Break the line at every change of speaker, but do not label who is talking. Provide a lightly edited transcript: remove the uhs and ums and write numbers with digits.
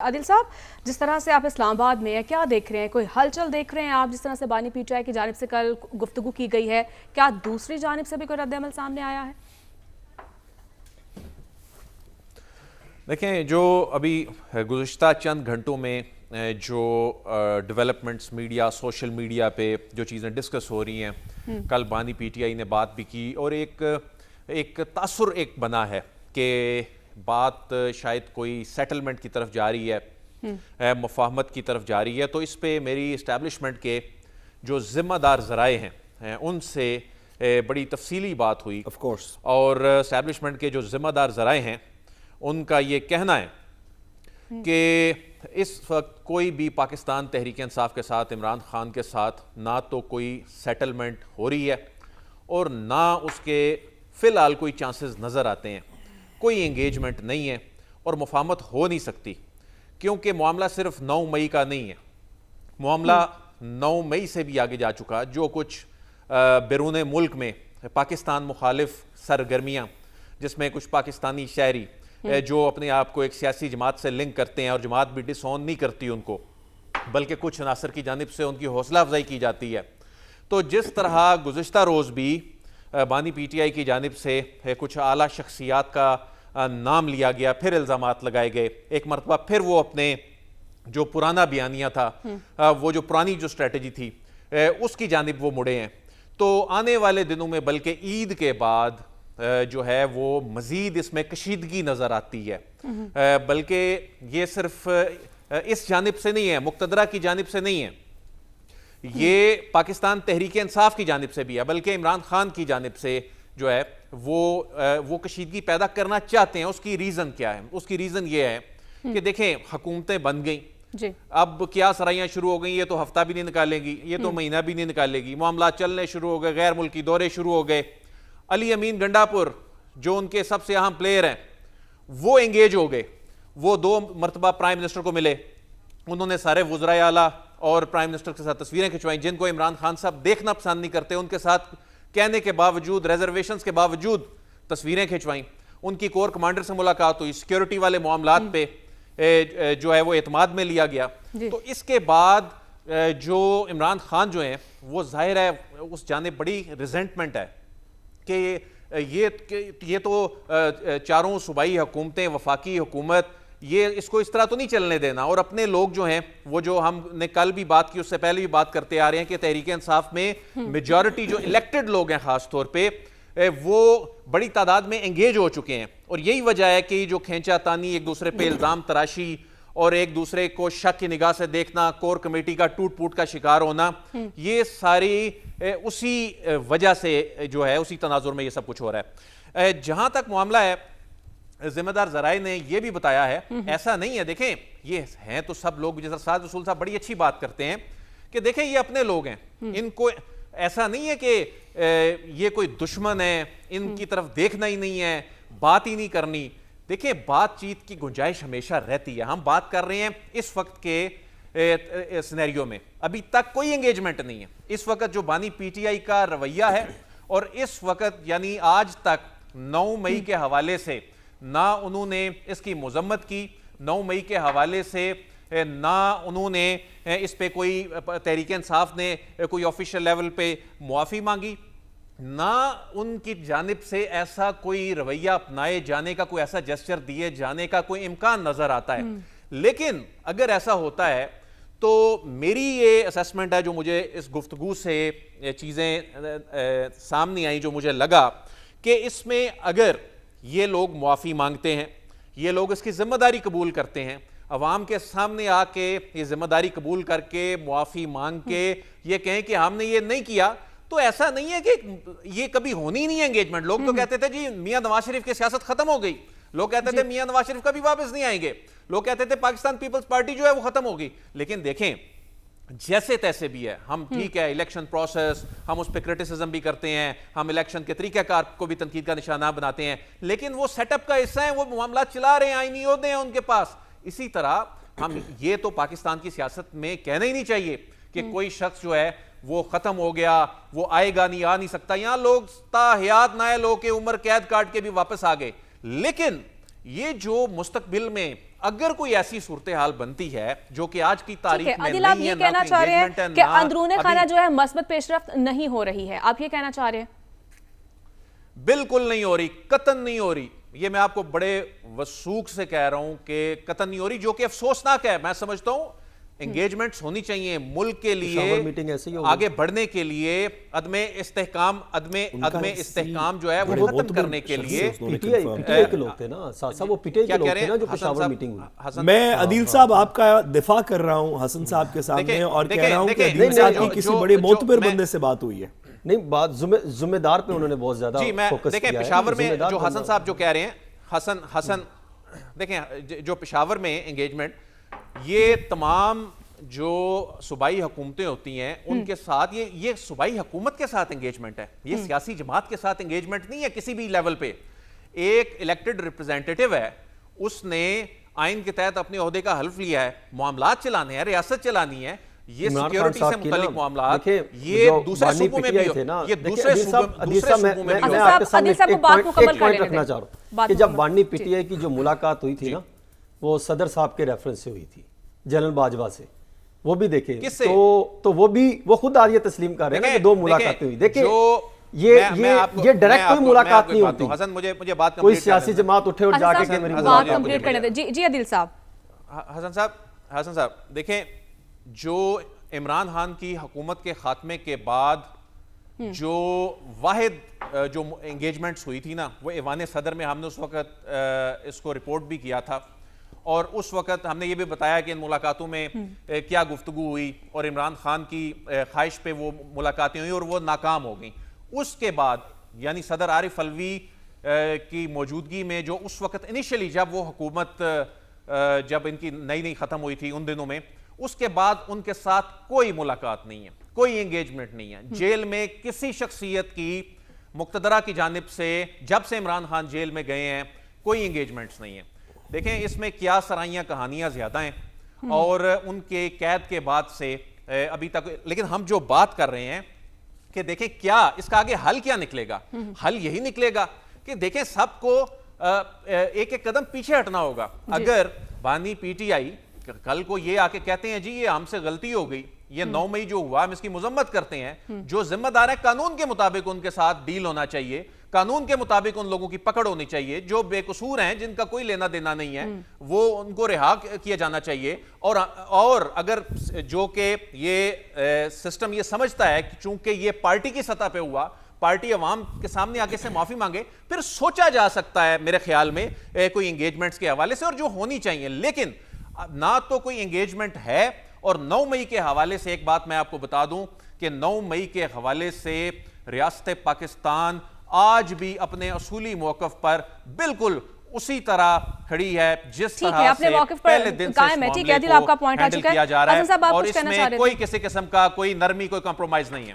आदिल साहब, जिस तरह से आप इस्लामाबाद में हैं, क्या देख रहे हैं? कोई हलचल देख रहे हैं आप? जिस तरह से बानी पीटीआई की जानिब से कल गुफ्तगू की गई है, क्या दूसरी जानिब से भी कोई रद्द-ए-अमल सामने आया है?
देखें, जो अभी गुज़िश्ता चंद घंटों में जो डेवलपमेंट्स मीडिया, सोशल मीडिया पे जो चीज़ें डिस्कस हो रही हैं, कल बानी पीटीआई ने बात भी की और एक तासुर बना है कि बात शायद कोई सेटलमेंट की तरफ जा रही है, मुफाहमत की तरफ जा रही है। तो इस पे मेरी इस्टेब्लिशमेंट के जो ज़िम्मेदार ज़राए हैं उनसे बड़ी तफसीली बात हुई
ऑफ कोर्स,
और इस्टेब्लिशमेंट के जो ज़िम्मेदार ज़राए हैं उनका ये कहना है कि इस वक्त कोई भी पाकिस्तान तहरीक इंसाफ के साथ, इमरान खान के साथ ना तो कोई सेटलमेंट हो रही है और ना उसके फ़िलहाल कोई चांसेस नज़र आते हैं। कोई एंगेजमेंट नहीं है और मुफाहमत हो नहीं सकती, क्योंकि मामला सिर्फ 9 मई का नहीं है। मामला 9 मई से भी आगे जा चुका। जो कुछ बैरून मुल्क में पाकिस्तान मुखालिफ सरगर्मियाँ, जिसमें कुछ पाकिस्तानी शहरी जो अपने आप को एक सियासी जमात से लिंक करते हैं और जमात भी डिसऑन नहीं करती उनको, बल्कि कुछ अनासर की जानिब से उनकी हौसला अफजाई की जाती है। तो जिस तरह गुज़िश्ता रोज़ भी बानी पीटीआई की जानिब से कुछ आला शख्सियात का नाम लिया गया, फिर इल्ज़ामात लगाए गए, एक मरतबा फिर वो अपने जो पुराना बयानिया था, वो जो पुरानी जो स्ट्रेटजी थी उसकी जानिब वो मुड़े हैं। तो आने वाले दिनों में बल्कि ईद के बाद जो है वो मज़ीद इसमें कशीदगी नज़र आती है, बल्कि ये सिर्फ इस जानिब से नहीं है, मुक़तदरा की जानिब से नहीं है, ये पाकिस्तान तहरीक इंसाफ की जानिब से भी है, बल्कि इमरान खान की जानिब से जो है वो कशीदगी पैदा करना चाहते हैं। उसकी रीज़न क्या है? उसकी रीज़न ये है कि देखें, हुकूमतें बन गई
जी।
अब क्या सराइयाँ शुरू हो गई, ये तो हफ्ता भी नहीं निकालेगी, ये तो महीना भी नहीं निकालेगी, मामला चलने शुरू हो गए, गैर मुल्की दौरे शुरू हो गए। अली अमीन गंडापुर जो उनके सबसे अहम प्लेयर हैं वो एंगेज हो गए, वो 2 मरतबा प्राइम मिनिस्टर को मिले, उन्होंने सारे वज़राए आला और प्राइम मिनिस्टर के साथ तस्वीरें खिंचवाई, जिनको इमरान खान साहब देखना पसंद नहीं करते, उनके साथ कहने के बावजूद, रिजर्वेशंस के बावजूद तस्वीरें खिंचवाई, उनकी कोर कमांडर से मुलाकात हुई, सिक्योरिटी वाले मामलात पे जो है वो एतमाद में लिया गया। तो इसके बाद जो इमरान खान जो हैं वो जाहिर है उस जाने बड़ी रिजेंटमेंट है कि ये तो चारों सूबाई हुकूमतें, वफाकी हुकूमत, ये इसको इस तरह तो नहीं चलने देना। और अपने लोग जो हैं वो जो हमने कल भी बात की, उससे पहले भी बात करते आ रहे हैं कि तहरीक इंसाफ में मेजॉरिटी जो इलेक्टेड लोग हैं खास तौर पे वो बड़ी तादाद में एंगेज हो चुके हैं। और यही वजह है कि जो खींचातानी, एक दूसरे पे इल्ज़ाम तराशी और एक दूसरे को शक की निगाह से देखना, कोर कमेटी का टूट फूट का शिकार होना, ये सारी उसी वजह से जो है, उसी तनाजुर में ये सब कुछ हो रहा है। जहां तक मामला है, जिम्मेदार जराए ने यह भी बताया है, ऐसा नहीं है। देखें, ये हैं तो सब लोग, जैसा साद रसूल साहब बड़ी अच्छी बात करते हैं कि देखें ये अपने लोग हैं, इनको ऐसा नहीं है कि ये कोई दुश्मन है, इनकी तरफ देखना ही नहीं है, बात ही नहीं करनी। देखिए, बातचीत की गुंजाइश हमेशा रहती है। हम बात कर रहे हैं इस वक्त के सिनेरियो में, अभी तक कोई एंगेजमेंट नहीं है। इस वक्त जो बानी पीटीआई का रवैया है, और इस वक्त यानी आज तक 9 मई के हवाले से ना उन्होंने इसकी मजम्मत की, 9 मई के हवाले से ना उन्होंने इस पे कोई, तहरीक इंसाफ ने कोई ऑफिशियल लेवल पे मुआफ़ी मांगी, ना उनकी जानिब से ऐसा कोई रवैया अपनाए जाने का, कोई ऐसा जेस्चर दिए जाने का कोई इम्कान नजर आता है। लेकिन अगर ऐसा होता है तो मेरी ये असेसमेंट है, जो मुझे इस गुफ्तगू से चीज़ें सामने आई, जो मुझे लगा कि इसमें अगर ये लोग मुआफ़ी मांगते हैं, ये लोग इसकी जिम्मेदारी कबूल करते हैं, अवाम के सामने आके ये जिम्मेदारी कबूल करके मुआफ़ी मांग के ये कहें कि हमने ये नहीं किया, तो ऐसा नहीं है कि ये कभी होनी ही नहीं है एंगेजमेंट। लोग तो कहते थे जी मियां नवाज शरीफ की सियासत खत्म हो गई, लोग कहते थे मियां नवाज शरीफ कभी वापस नहीं आएंगे, लोग कहते थे पाकिस्तान पीपल्स पार्टी जो है वो खत्म होगी। लेकिन देखें, जैसे तैसे भी है, हम ठीक है इलेक्शन प्रोसेस, हम उस पर क्रिटिसिज्म भी करते हैं, हम इलेक्शन के तरीक़ाकार को भी तनकीद का निशाना बनाते हैं, लेकिन वो सेटअप का हिस्सा है, वो मामला चला रहे हैं, आईनी ओहदे हैं उनके पास। इसी तरह हम ये तो पाकिस्तान की सियासत में कहना ही नहीं चाहिए कि कोई शख्स जो है वो खत्म हो गया, वो आएगा नहीं, आ नहीं सकता। यहां लोग ताहयात नायल होके उम्र कैद काट के भी वापस आ गए। लेकिन ये जो मुस्तकबिल में अगर कोई ऐसी सूरत हाल बनती है जो कि आज की
ठीक
तारीख
है,
में
आदिल, आप
नहीं
ये
है,
कहना चाह रहे हैं कि
ना
अंदरूने
अभी-
खाना जो है मस्बत पेशरफ्त नहीं हो रही है, आप ये कहना चाह रहे हैं?
बिल्कुल नहीं हो रही, कतन नहीं हो रही। ये मैं आपको बड़े वसूख से कह रहा हूं कि कतन नहीं हो रही, जो कि अफसोसनाक है। मैं समझता हूं एंगेजमेंट्स होनी चाहिए मुल्क के
पेशावर मीटिंग ऐसे ही
लिए,
होगी।
आगे बढ़ने के लिए, अदमे इस्तेहकाम जो है वो खत्म करने के लिए।
पीटीआई के लोग थे ना साहब, वो पीटीआई
क्या
के लोग
कह रहे
थे ना
हैं
जो
हसन
पेशावर
साहब?
मीटिंग हुई।
हसन
मैं अदील साहब आपका दिफा कर रहा हूं हसन साहब के सामने
देखें,
और कह
देखें,
रहा हूं कि
देखें,
अदील साहब
जो-
की किसी
जो-
बड़े
जो
मोतबर
मैं-
बंदे से बात हुई है।
नहीं, बात जिम्मेदार पे उन्होंने बहुत ज्यादा
जी, मैं
फोकस
देखें
किया है।
पेशावर में
जिम्मेदार
जो हसन
बंदा-
साहब जो कह रहे हैं, हसन देखें जो पेशावर में एंगेजमेंट, ये तमाम जो सूबाई हुकूमतें होती हैं उनके साथ, ये सूबाई हुकूमत के साथ एंगेजमेंट है, ये सियासी जमात के साथ एंगेजमेंट नहीं है। किसी भी लेवल पे एक इलेक्टेड रिप्रेजेंटेटिव है, उसने आइन के तहत अपने ओहदे का हल्फ लिया है, मामलात चलाने हैं, रियासत चलानी है, ये
इमरान खान
सिक्योरिटी से
साहब की
मुतालिक
ना,
मामलात
देखिए,
ये
जो
दूसरे
बानी
सूबों में भी
PTI थे ना,
ये
देखिए,
दूसरे
अदील
सूबों
साहब, मैं
में भी
मैं
होता है।
आपके सामने
अदील साहब को
एक
बात
पॉइंट
मुकम्मल कर लेने
रखना
दें।
चाह रहा हूँ
बात
कि जब
मुकम्मल।
बानी
जी।
पीटीआई की जो मुलाकात हुई थी ना, वो सदर साहब के रेफरेंस से हुई थी, जनरल बाजवा से। वो भी देखे
किससे?
तो वो खुद आज ये तस्लीम कर रहे हैं ना कि दो मुलाकातें हुई। देखिए, ये डायरेक्ट कोई मुलाकात नहीं होती।
हसन मुझे बात
कोई
complete
सियासी
करने दें।
जमात उठे और
हसन
जाके
साहब,
कि मेरी
बात
मुलाकात
कंप्लीट करने दें। जी अदिल साहब।
हसन साहब देखें, जो इमरान खान की हुकूमत के खात्मे के बाद जो वाहिद जो एंगेजमेंट्स हुई थी ना, वो ऐवान सदर में हमने उस वक्त इसको रिपोर्ट भी किया था, और उस वक्त हमने ये भी बताया कि इन मुलाकातों में क्या गुफ्तगू हुई और इमरान खान की ख्वाहिश पे वो मुलाकातें हुई और वो नाकाम हो गई। उसके बाद यानी सदर आरिफ अलवी की मौजूदगी में जो उस वक्त इनिशियली जब वो हुकूमत जब इनकी नई ख़त्म हुई थी उन दिनों में, उसके बाद उनके साथ कोई मुलाकात नहीं है, कोई एंगेजमेंट नहीं है। जेल में किसी शख्सियत की मुक्तदरा की जानिब से जब से इमरान खान जेल में गए हैं कोई एंगेजमेंट्स नहीं है। देखें इसमें क्या सराइयां कहानियां ज्यादा हैं और उनके कैद के बाद से अभी तक, लेकिन हम जो बात कर रहे हैं कि देखें क्या इसका आगे हल क्या निकलेगा। हल यही निकलेगा कि देखें सबको एक एक कदम पीछे हटना होगा। अगर बानी पीटीआई कल को ये आके कहते हैं जी ये हमसे गलती हो गई, ये 9 मई जो हुआ हम इसकी मजम्मत करते हैं, जो जिम्मेदार है कानून के मुताबिक उनके साथ डील होना चाहिए, कानून के मुताबिक उन लोगों की पकड़ होनी चाहिए, जो बेकसूर हैं जिनका कोई लेना देना नहीं है वो उनको रिहा किया जाना चाहिए। और अगर जो कि ये सिस्टम ये समझता है कि चूंकि ये पार्टी की सतह पे हुआ, पार्टी अवाम के सामने आके से माफी मांगे, फिर सोचा जा सकता है मेरे ख्याल में कोई एंगेजमेंट्स के हवाले से, और जो होनी चाहिए। लेकिन ना तो कोई एंगेजमेंट है, और 9 मई के हवाले से एक बात मैं आपको बता दूं कि 9 मई के हवाले से रियासत पाकिस्तान आज भी अपने असूली मौकफ पर बिल्कुल उसी तरह खड़ी है जिस तरह से पहले दिन से
कायम है। ठीक है, आपका पॉइंट आ चुका है।
किया जा रहा
हसन साहब,
है,
आप
और
कुछ कहना चाह
इसमें
रहे
कोई
थे?
किसी किस्म का कोई नरमी, कोई कॉम्प्रोमाइज नहीं है।